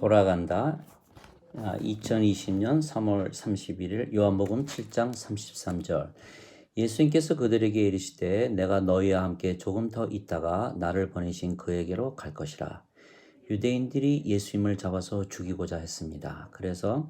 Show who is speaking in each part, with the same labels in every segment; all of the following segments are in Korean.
Speaker 1: 돌아간다. 2020년 3월 31일 요한복음 7장 33절. 예수님께서 그들에게 이르시되 내가 너희와 함께 조금 더 있다가 나를 보내신 그에게로 갈 것이라. 유대인들이 예수님을 잡아서 죽이고자 했습니다. 그래서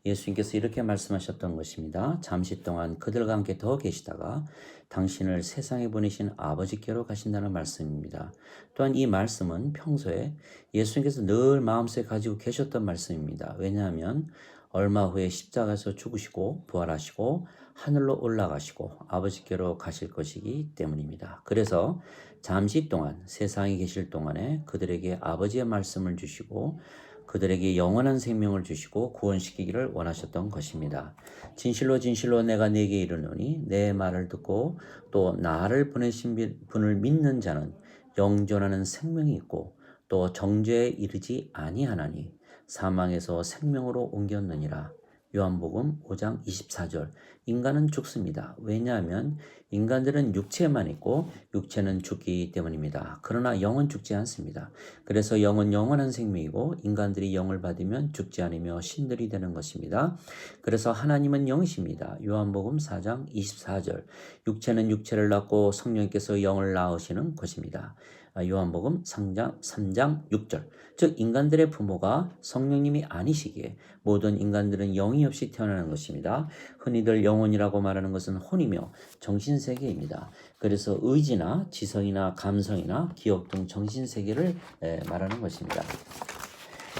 Speaker 1: 예수님께서 이렇게 말씀하셨던 것입니다. 잠시 동안 그들과 함께 더 계시다가 당신을 세상에 보내신 아버지께로 가신다는 말씀입니다. 또한 이 말씀은 평소에 예수님께서 늘 마음속에 가지고 계셨던 말씀입니다. 왜냐하면 얼마 후에 십자가에서 죽으시고 부활하시고 하늘로 올라가시고 아버지께로 가실 것이기 때문입니다. 그래서 잠시 동안 세상에 계실 동안에 그들에게 아버지의 말씀을 주시고 그들에게 영원한 생명을 주시고 구원시키기를 원하셨던 것입니다. 진실로 진실로 내가 네게 이르노니 내 말을 듣고 또 나를 보내신 분을 믿는 자는 영존하는 생명이 있고 또 정죄에 이르지 아니하나니 사망에서 생명으로 옮겼느니라. 요한복음 5장 24절. 인간은 죽습니다. 왜냐하면 인간들은 육체만 있고 육체는 죽기 때문입니다. 그러나 영은 죽지 않습니다. 그래서 영은 영원한 생명이고 인간들이 영을 받으면 죽지 않으며 신들이 되는 것입니다. 그래서 하나님은 영이십니다. 요한복음 4장 24절. 육체는 육체를 낳고 성령께서 영을 낳으시는 것입니다. 요한복음 3장 6절. 즉 인간들의 부모가 성령님이 아니시기에 모든 인간들은 영이 없이 태어나는 것입니다. 흔히들 영혼이라고 말하는 것은 혼이며 정신세계입니다. 그래서 의지나 지성이나 감성이나 기억 등 정신세계를 말하는 것입니다.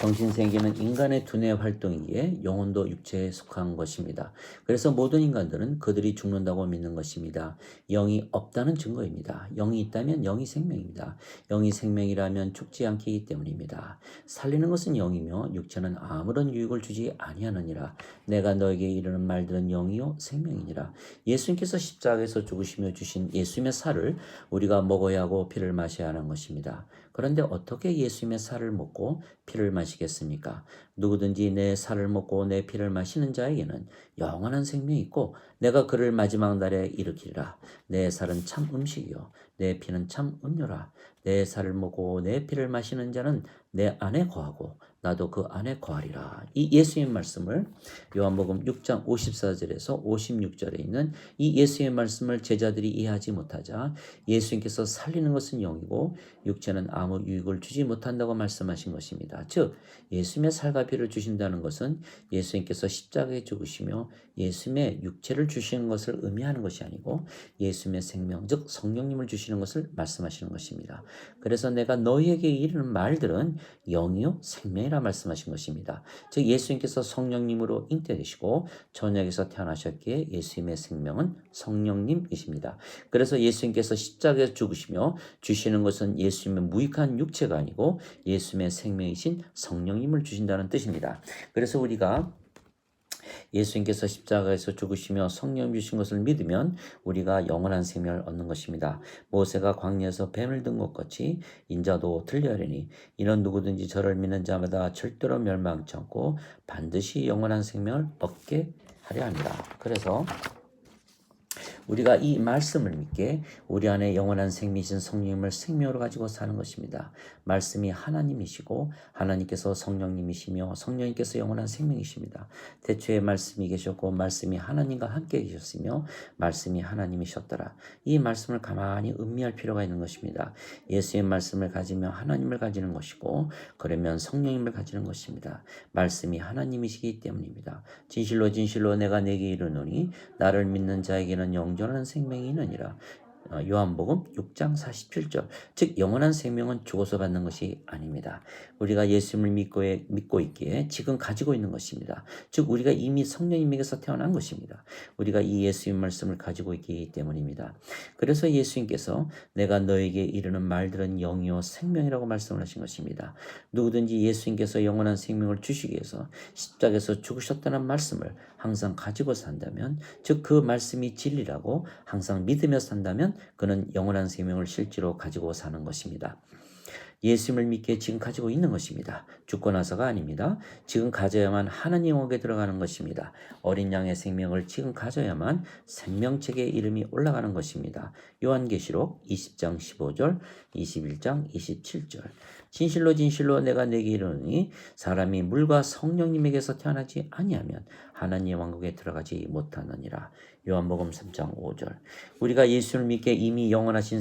Speaker 1: 정신세계는 인간의 두뇌 활동이기에 영혼도 육체에 속한 것입니다. 그래서 모든 인간들은 그들이 죽는다고 믿는 것입니다. 영이 없다는 증거입니다. 영이 있다면 영이 생명입니다. 영이 생명이라면 죽지 않기 때문입니다. 살리는 것은 영이며 육체는 아무런 유익을 주지 아니하느니라. 내가 너에게 이르는 말들은 영이요 생명이니라. 예수님께서 십자가에서 죽으시며 주신 예수님의 살을 우리가 먹어야 하고 피를 마셔야 하는 것입니다. 그런데 어떻게 예수님의 살을 먹고 피를 마시겠습니까? 누구든지 내 살을 먹고 내 피를 마시는 자에게는 영원한 생명이 있고 내가 그를 마지막 날에 일으키리라. 내 살은 참 음식이요 내 피는 참 음료라. 내 살을 먹고 내 피를 마시는 자는 내 안에 거하고 나도 그 안에 거하리라. 이 예수의 말씀을 요한복음 6장 54절에서 56절에 있는 이 예수의 말씀을 제자들이 이해하지 못하자 예수님께서 살리는 것은 영이고 육체는 아무 유익을 주지 못한다고 말씀하신 것입니다. 즉 예수님의 살과 피를 주신다는 것은 예수님께서 십자가에 죽으시며 예수님의 육체를 주시는 것을 의미하는 것이 아니고 예수님의 생명 즉 성령님을 주시는 것을 말씀하시는 것입니다. 그래서 내가 너희에게 이르는 말들은 영이요 생명이라 말씀하신 것입니다. 즉 예수님께서 성령님으로 잉태되시고 저녁에서 태어나셨기에 예수님의 생명은 성령님이십니다. 그래서 예수님께서 십자가에 죽으시며 주시는 것은 예수님의 무익한 육체가 아니고 예수님의 생명이신 성령님을 주신다는 뜻입니다. 그래서 우리가 예수님께서 십자가에서 죽으시며 성령 주신 것을 믿으면 우리가 영원한 생명을 얻는 것입니다. 모세가 광야에서 뱀을 든 것 같이 인자도 들려하리니 이는 누구든지 저를 믿는 자마다 절대로 멸망치 않고 반드시 영원한 생명을 얻게 하려 합니다. 그래서 우리가 이 말씀을 믿게 우리 안에 영원한 생명이신 성령님을 생명으로 가지고 사는 것입니다. 말씀이 하나님이시고 하나님께서 성령님이시며 성령님께서 영원한 생명이십니다. 태초에 말씀이 계셨고 말씀이 하나님과 함께 계셨으며 말씀이 하나님이셨더라. 이 말씀을 가만히 음미할 필요가 있는 것입니다. 예수의 말씀을 가지면 하나님을 가지는 것이고 그러면 성령님을 가지는 것입니다. 말씀이 하나님이시기 때문입니다. 진실로 진실로 내가 네게 이르노니 나를 믿는 자에게는 영존하는 생명이 있느니라. 요한복음 6장 47절. 즉 영원한 생명은 죽어서 받는 것이 아닙니다. 우리가 예수님을 믿고 있기에 지금 가지고 있는 것입니다. 즉 우리가 이미 성령님에게서 태어난 것입니다. 우리가 이 예수님 말씀을 가지고 있기 때문입니다. 그래서 예수님께서 내가 너에게 이르는 말들은 영이요 생명이라고 말씀을 하신 것입니다. 누구든지 예수님께서 영원한 생명을 주시기 위해서 십자가에서 죽으셨다는 말씀을 항상 가지고 산다면 즉 그 말씀이 진리라고 항상 믿으며 산다면 그는 영원한 생명을 실제로 가지고 사는 것입니다. 예수님을 믿기에 지금 가지고 있는 것입니다. 죽고 나서가 아닙니다. 지금 가져야만 하나님에게 들어가는 것입니다. 어린 양의 생명을 지금 가져야만 생명책의 이름이 올라가는 것입니다. 요한계시록 20장 15절, 21장 27절. 진실로 진실로 내가 내게 이르노니 사람이 물과 성령님에게서 태어나지 아니하면 하나님의 왕국에 들어가지 못하느니라. 요한복음 3장 5절. 우리가 예수를 믿게 이미 영원하신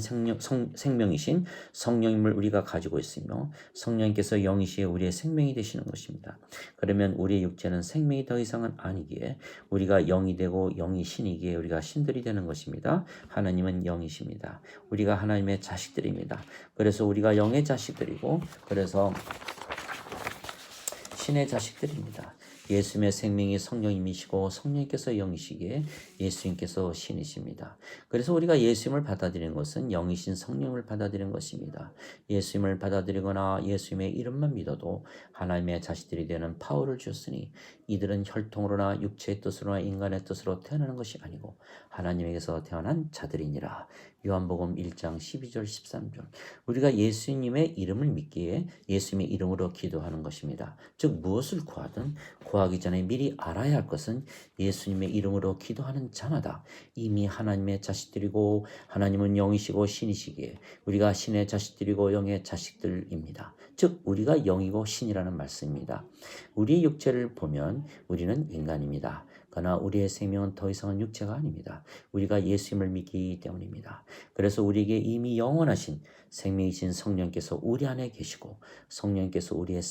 Speaker 1: 생명이신 성령님을 우리가 가지고 있으며 성령님께서 영이시에 우리의 생명이 되시는 것입니다. 그러면 우리의 육체는 생명이 더 이상은 아니기에 우리가 영이 되고 영이 신이기에 우리가 신들이 되는 것입니다. 하나님은 영이십니다. 우리가 하나님의 자식들입니다. 그래서 우리가 영의 자식들이고 그래서 신의 자식들입니다. 예수님의 생명이 성령님이시고 성령님께서 영이시기에 예수님께서 신이십니다. 그래서 우리가 예수님을 받아들이는 것은 영이신 성령을 받아들이는 것입니다. 예수님을 받아들이거나 예수님의 이름만 믿어도 하나님의 자식들이 되는 파워를 주었으니 이들은 혈통으로나 육체의 뜻으로나 인간의 뜻으로 태어나는 것이 아니고 하나님에게서 태어난 자들이니라. 요한복음 1장 12절 13절. 우리가 예수님의 이름을 믿기에 예수님의 이름으로 기도하는 것입니다. 즉 무엇을 구하든 구하기 전에 미리 알아야 할 것은 예수님의 이름으로 기도하는 자마다 이미 하나님의 자식들이고 하나님은 영이시고 신이시기에 우리가 신의 자식들이고 영의 자식들입니다. 즉 우리가 영이고 신이라는 말씀입니다. 우리의 육체를 보면 우리는 인간입니다. 그러나 우리의 생명은 더 이상은 육체가 아닙니다. 우리가 예수님을 믿기 때문입니다. 그래서 우리에게 이미 영원하신 생명이신 성령께서 우리 안에 계시고 성령께서 우리의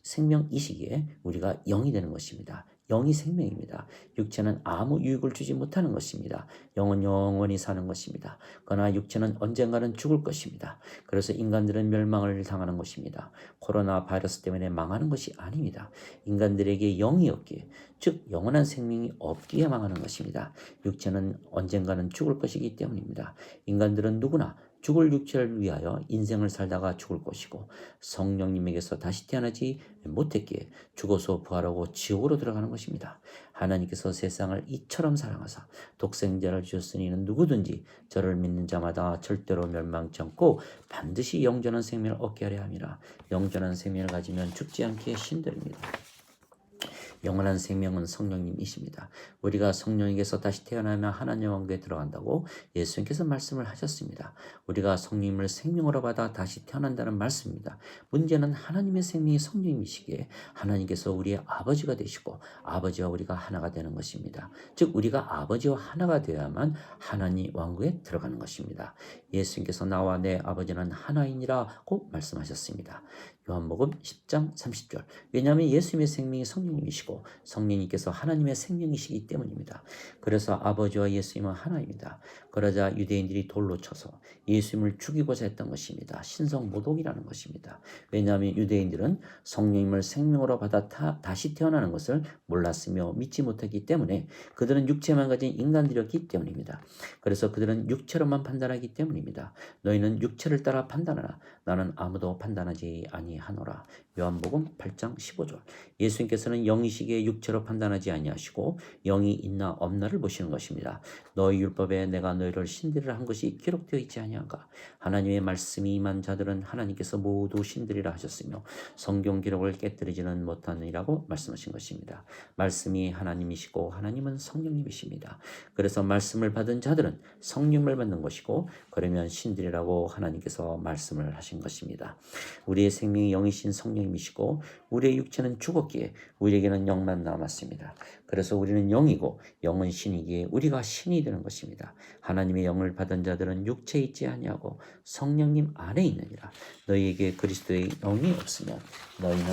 Speaker 1: 생명이시기에 우리가 영이 되는 것입니다. 영이 생명입니다. 육체는 아무 유익을 주지 못하는 것입니다. 영은 영원히 사는 것입니다. 그러나 육체는 언젠가는 죽을 것입니다. 그래서 인간들은 멸망을 당하는 것입니다. 코로나 바이러스 때문에 망하는 것이 아닙니다. 인간들에게 영이 없기에 즉 영원한 생명이 없기에 망하는 것입니다. 육체는 언젠가는 죽을 것이기 때문입니다. 인간들은 누구나 죽을 육체를 위하여 인생을 살다가 죽을 것이고 성령님에게서 다시 태어나지 못했기에 죽어서 부활하고 지옥으로 들어가는 것입니다. 하나님께서 세상을 이처럼 사랑하사 독생자를 주셨으니 이는 누구든지 저를 믿는 자마다 절대로 멸망치 않고 반드시 영전한 생명을 얻게 하려 함이라. 영전한 생명을 가지면 죽지 않게 신들입니다. 영원한 생명은 성령님이십니다. 우리가 성령에게서 다시 태어나면 하나님 왕국에 들어간다고 예수님께서 말씀을 하셨습니다. 우리가 성령님을 생명으로 받아 다시 태어난다는 말씀입니다. 문제는 하나님의 생명이 성령님이시기에 하나님께서 우리의 아버지가 되시고 아버지와 우리가 하나가 되는 것입니다. 즉 우리가 아버지와 하나가 되어야만 하나님 왕국에 들어가는 것입니다. 예수님께서 나와 내 아버지는 하나이니라고 말씀하셨습니다. 요한복음 10장 30절. 왜냐하면 예수님의 생명이 성령님이시고 성령님께서 하나님의 생명이시기 때문입니다. 그래서 아버지와 예수님은 하나입니다. 그러자 유대인들이 돌로 쳐서 예수님을 죽이고자 했던 것입니다. 신성모독이라는 것입니다. 왜냐하면 유대인들은 성령님을 생명으로 받아 다시 태어나는 것을 몰랐으며 믿지 못했기 때문에 그들은 육체만 가진 인간들이었기 때문입니다. 그래서 그들은 육체로만 판단하기 때문입니다. 너희는 육체를 따라 판단하라. 나는 아무도 판단하지 아니하노라. 요한복음 8장 15절. 예수님께서는 영이시기에 육체로 판단하지 아니하시고 영이 있나 없나를 보시는 것입니다. 너희 율법에 내가 너희를 신들이라 한 것이 기록되어 있지 아니한가. 하나님의 말씀이 임한 자들은 하나님께서 모두 신들이라 하셨으며 성경 기록을 깨뜨리지는 못하느니라고 말씀하신 것입니다. 말씀이 하나님이시고 하나님은 성령님이십니다. 그래서 말씀을 받은 자들은 성령을 받는 것이고 그러면 신들이라고 하나님께서 말씀을 하신 것입니다. 우리의 생명이 영이신 성령님이시고 우리의 육체는 죽었기에 우리에게는 영만 남았습니다. 그래서 우리는 영이고 영은 신이기에 우리가 신이 되는 것입니다. 하나님의 영을 받은 자들은 육체에 있지 아니하고 성령님 안에 있느니라. 너희에게 그리스도의 영이 없으면 너희는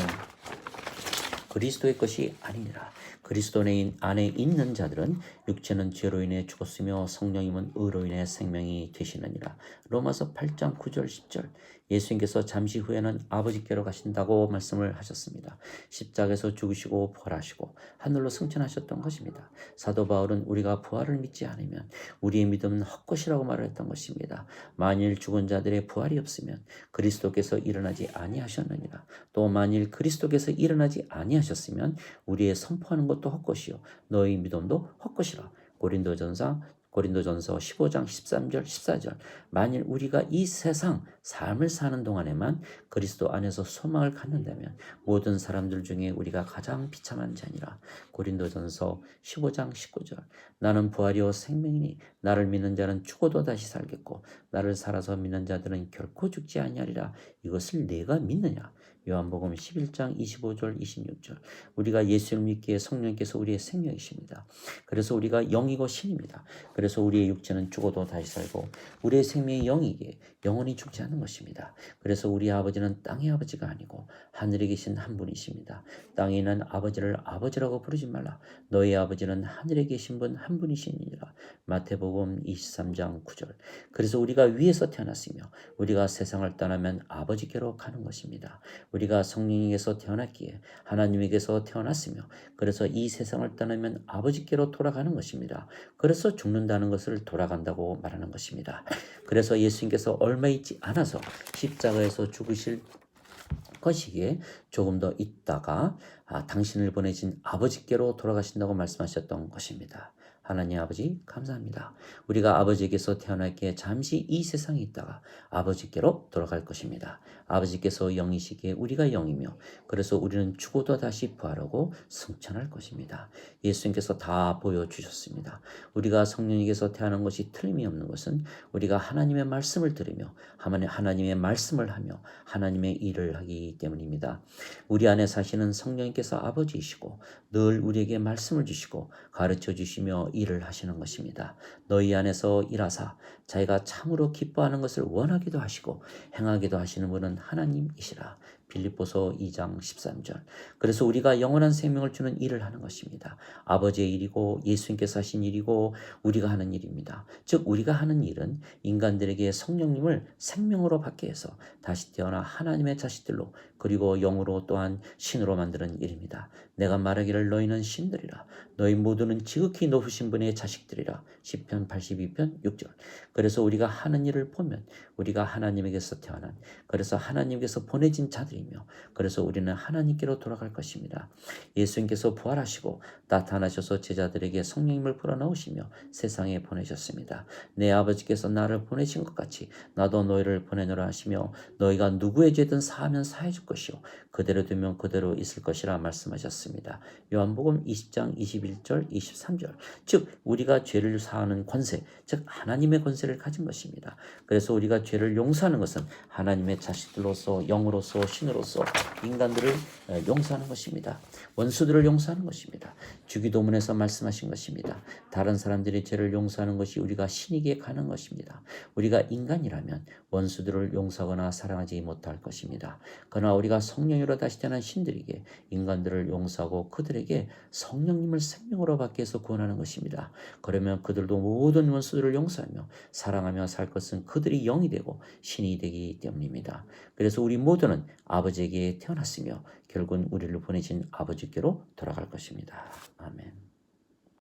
Speaker 1: 그리스도의 것이 아니니라. 그리스도 안에 있는 자들은 육체는 죄로 인해 죽었으며 성령님은 의로 인해 생명이 되시느니라. 로마서 8장 9절 10절. 예수님께서 잠시 후에는 아버지께로 가신다고 말씀을 하셨습니다. 십자가에서 죽으시고 부활하시고 하늘로 승천하셨던 것입니다. 사도 바울은 우리가 부활을 믿지 않으면 우리의 믿음은 헛것이라고 말을 했던 것입니다. 만일 죽은 자들의 부활이 없으면 그리스도께서 일어나지 아니하셨느니라. 또 만일 그리스도께서 일어나지 아니하셨으면 우리의 선포하는 것도 헛것이요 너희 믿음도 헛것이라. 고린도전서 고린도전서 15장 13절 14절. 만일 우리가 이 세상 삶을 사는 동안에만 그리스도 안에서 소망을 갖는다면 모든 사람들 중에 우리가 가장 비참한 자니라. 고린도전서 15장 19절. 나는 부활이요 생명이니 나를 믿는 자는 죽어도 다시 살겠고 나를 살아서 믿는 자들은 결코 죽지 아니하리라. 이것을 네가 믿느냐? 요한복음 11장 25절 26절. 우리가 예수를 믿기에 성령께서 우리의 생명이십니다. 그래서 우리가 영이고 신입니다. 그래서 우리의 육체는 죽어도 다시 살고 우리의 생명이 영이기에 영원히 죽지 않는 것입니다. 그래서 우리 아버지는 땅의 아버지가 아니고 하늘에 계신 한 분이십니다. 땅에 있는 아버지를 아버지라고 부르지 말라. 너희 아버지는 하늘에 계신 분 한 분이시니라. 마태복음 23장 9절. 그래서 우리가 위에서 태어났으며 우리가 세상을 떠나면 아버지께로 가는 것입니다. 우리가 성령에게서 태어났기에 하나님에게서 태어났으며 그래서 이 세상을 떠나면 아버지께로 돌아가는 것입니다. 그래서 죽는다는 것을 돌아간다고 말하는 것입니다. 그래서 예수님께서 얼마 있지 않아서 십자가에서 죽으실 것이기에 조금 더 있다가 당신을 보내신 아버지께로 돌아가신다고 말씀하셨던 것입니다. 하나님 아버지 감사합니다. 우리가 아버지께서 태어났기에 잠시 이 세상에 있다가 아버지께로 돌아갈 것입니다. 아버지께서 영이시기에 우리가 영이며 그래서 우리는 죽어도 다시 부활하고 승천할 것입니다. 예수님께서 다 보여주셨습니다. 우리가 성령님께서 태어난 것이 틀림이 없는 것은 우리가 하나님의 말씀을 들으며 하나님의 말씀을 하며 하나님의 일을 하기 때문입니다. 우리 안에 사시는 성령님께서 아버지이시고 늘 우리에게 말씀을 주시고 가르쳐 주시며 일을 하시는 것입니다. 너희 안에서 일하사 자기가 참으로 기뻐하는 것을 원하기도 하시고 행하기도 하시는 분은 하나님이시라. 빌립보서 2장 13절. 그래서 우리가 영원한 생명을 주는 일을 하는 것입니다. 아버지의 일이고 예수님께서 하신 일이고 우리가 하는 일입니다. 즉 우리가 하는 일은 인간들에게 성령님을 생명으로 받게 해서 다시 태어나 하나님의 자식들로 그리고 영으로 또한 신으로 만드는 일입니다. 내가 말하기를 너희는 신들이라 너희 모두는 지극히 높으신 분의 자식들이라. 시편 82편 6절. 그래서 우리가 하는 일을 보면 우리가 하나님에게서 태어난 그래서 하나님께서 보내진 자들이며 그래서 우리는 하나님께로 돌아갈 것입니다. 예수님께서 부활하시고 나타나셔서 제자들에게 성령님을 불어넣으시며 세상에 보내셨습니다. 내 아버지께서 나를 보내신 것 같이 나도 너희를 보내노라 하시며 너희가 누구의 죄든 사하면 사해줄 것이요 그대로 두면 그대로 있을 것이라 말씀하셨습니다. 요한복음 20장 21절 23절. 즉 우리가 죄를 사하는 권세 즉 하나님의 권세를 가진 것입니다. 그래서 우리가 죄를 용서하는 것은 하나님의 자식들로서 영으로서 신으로서 인간들을 용서하는 것입니다. 원수들을 용서하는 것입니다. 주기도문에서 말씀하신 것입니다. 다른 사람들의 죄를 용서하는 것이 우리가 신에게 가는 것입니다. 우리가 인간이라면 원수들을 용서하거나 사랑하지 못할 것입니다. 그러나 우리가 성령으로 다시 태어난 신들에게 인간들을 용서하고 그들에게 성령님을 생명으로 받게 해서 구원하는 것입니다. 그러면 그들도 모든 원수들을 용서하며 사랑하며 살 것은 그들이 영이 되고 신이 되기 때문입니다. 그래서 우리 모두는 아버지에게 태어났으며 결국은 우리를 보내신 아버지께로 돌아갈 것입니다. 아멘.